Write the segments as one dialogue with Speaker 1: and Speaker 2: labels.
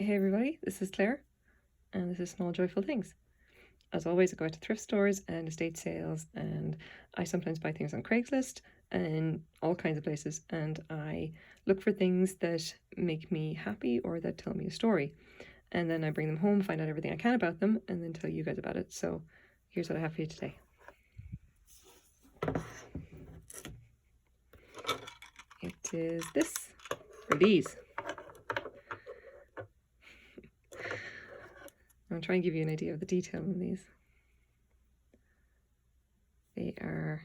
Speaker 1: Hey everybody, this is Claire, and this is Small Joyful Things. As always, I go out to thrift stores and estate sales, and I sometimes buy things on Craigslist and all kinds of places, and I look for things that make me happy or that tell me a story. And then I bring them home, find out everything I can about them, and then tell you guys about it. So here's what I have for you today. It is this, or these. I'll try and give you an idea of the detail in these. They are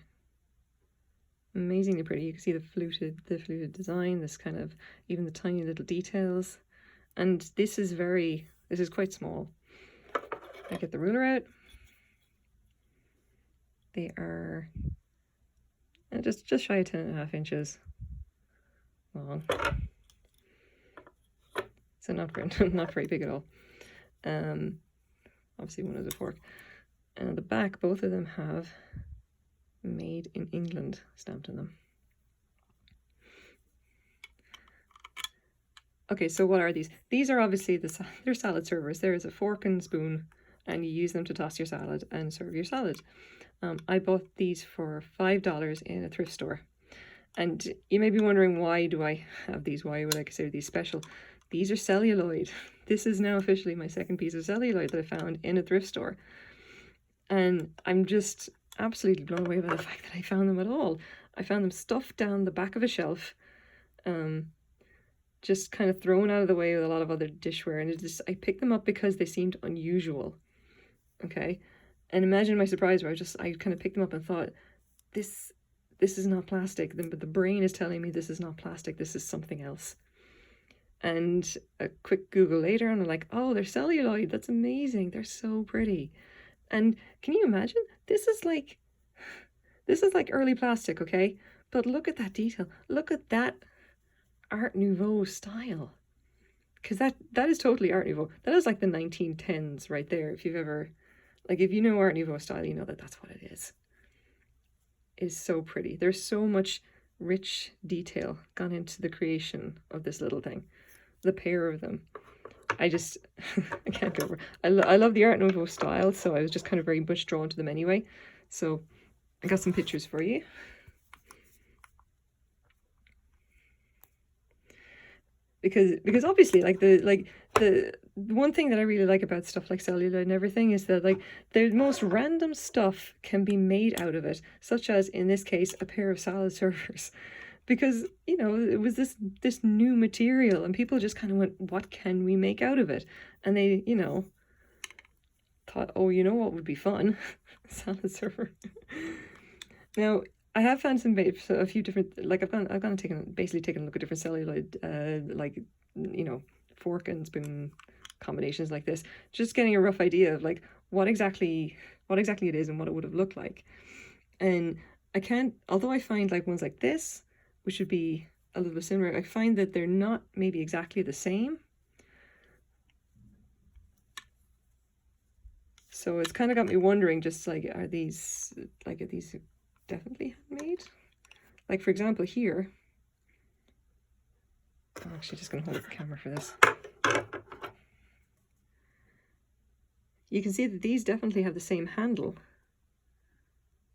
Speaker 1: amazingly pretty. You can see the fluted design, this kind of, even the tiny little details. And this is quite small. I get the ruler out. They are just shy of 10.5 inches long. So not very big at all. Obviously one is a fork. And on the back, both of them have "Made in England" stamped on them. Okay, so what are these? These are obviously they're salad servers. There is a fork and spoon, and you use them to toss your salad and serve your salad. I bought these for $5 in a thrift store. And you may be wondering, why do I have these? Why would I consider these special? These are celluloid. This is now officially my second piece of celluloid that I found in a thrift store. And I'm just absolutely blown away by the fact that I found them at all. I found them stuffed down the back of a shelf, just kind of thrown out of the way with a lot of other dishware. And I picked them up because they seemed unusual. Okay. And imagine my surprise where I kind of picked them up and thought, this is not plastic. But the brain is telling me this is not plastic. This is something else. And a quick Google later, and I'm like, oh, they're celluloid. That's amazing. They're so pretty. And can you imagine? This is like early plastic, okay? But look at that detail. Look at that Art Nouveau style. Because that is totally Art Nouveau. That is like the 1910s right there. If you've ever, if you know Art Nouveau style, you know that that's what it is. It is so pretty. There's so much rich detail gone into the creation of this little thing. The pair of them. I can't go over. I love the Art Nouveau style, so I was just kind of very much drawn to them anyway. So I got some pictures for you. Because obviously, the one thing that I really like about stuff like celluloid and everything is that the most random stuff can be made out of it, such as in this case a pair of salad servers. Because, it was this new material, and people just kind of went, what can we make out of it? And they, thought, oh, what would be fun? Salad server. Now, I have found a few different, I've gone and taken a look at different celluloid, fork and spoon combinations like this, just getting a rough idea of what exactly it is and what it would have looked like. And although I find ones like this, which would be a little bit similar, I find that they're not maybe exactly the same. So it's kind of got me wondering, just are these definitely handmade? For example, here, I'm actually just going to hold up the camera for this. You can see that these definitely have the same handle.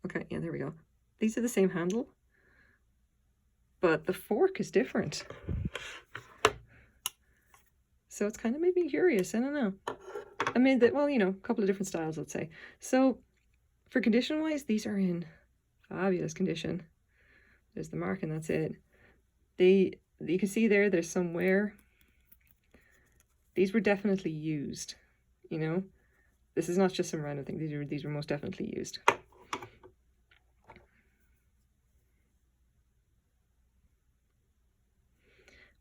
Speaker 1: Okay, yeah, there we go. These are the same handle, but the fork is different. So it's kind of made me curious. I don't know. I mean, a couple of different styles, let's say. So for condition-wise, these are in fabulous condition. There's the mark, and that's it. You can see there's some wear. These were definitely used, This is not just some random thing. These were most definitely used.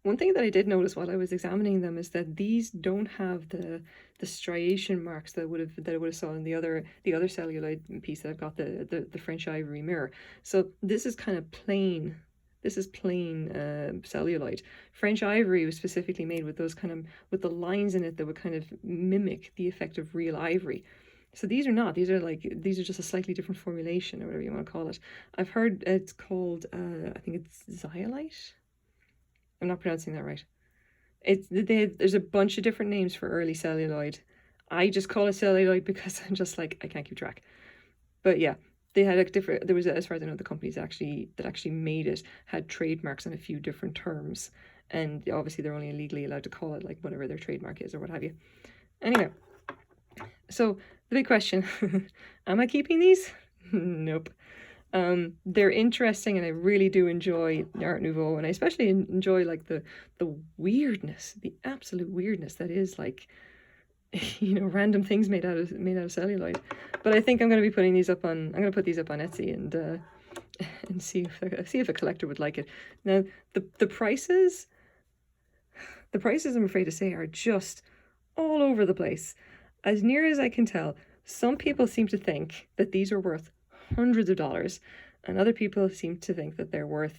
Speaker 1: One thing that I did notice while I was examining them is that these don't have the striation marks that I would have saw in the other celluloid piece that I've got, the French ivory mirror. So this is kind of plain. This is plain celluloid. French ivory was specifically made with with the lines in it that would kind of mimic the effect of real ivory. So these are not. These are just a slightly different formulation, or whatever you want to call it. I've heard it's called, I think it's zeolite. I'm not pronouncing that right. There's a bunch of different names for early celluloid. I just call it celluloid because I'm just like, I can't keep track. But yeah, they had a different, there was, as far as I know, the companies that actually made it had trademarks on a few different terms. And obviously they're only legally allowed to call it like whatever their trademark is or what have you. Anyway, so the big question, am I keeping these? Nope. They're interesting, and I really do enjoy Art Nouveau, and I especially enjoy like the weirdness, the absolute weirdness that is like, you know, random things made out of celluloid. But I think I'm going to be putting these up on, I'm going to put these up on Etsy and see if a collector would like it. Now the prices I'm afraid to say are just all over the place. As near as I can tell, some people seem to think that these are worth hundreds of dollars, and other people seem to think that they're worth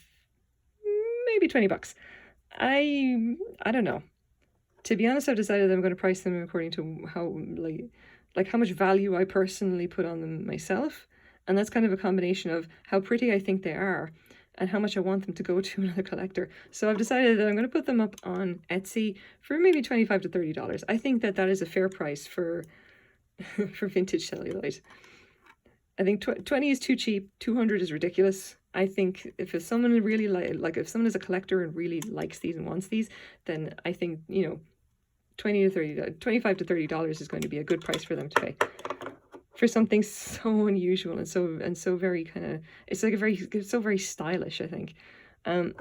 Speaker 1: maybe $20. I don't know. To be honest, I've decided I'm going to price them according to how like how much value I personally put on them myself, and that's kind of a combination of how pretty I think they are and how much I want them to go to another collector. So I've decided that I'm going to put them up on Etsy for maybe $25 to $30. I think that is a fair price for for vintage celluloid. I think 20 is too cheap, 200 is ridiculous. I think if someone really like if someone is a collector and really likes these and wants these, then I think, you know, $25 to $30 is going to be a good price for them to pay for something so unusual and so very kind of, it's so very stylish, I think. The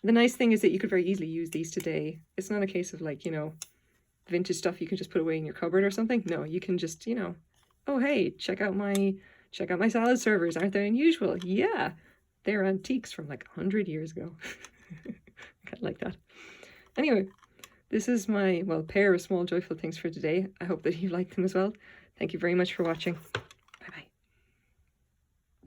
Speaker 1: nice thing is that you could very easily use these today. It's not a case of like, you know, vintage stuff you can just put away in your cupboard or something. No, you can just, you know, oh hey, check out my salad servers. Aren't they unusual? Yeah, they're antiques from like 100 years ago. Kind of like that. Anyway, this is my, well, pair of small joyful things for today. I hope that you like them as well. Thank you very much for watching.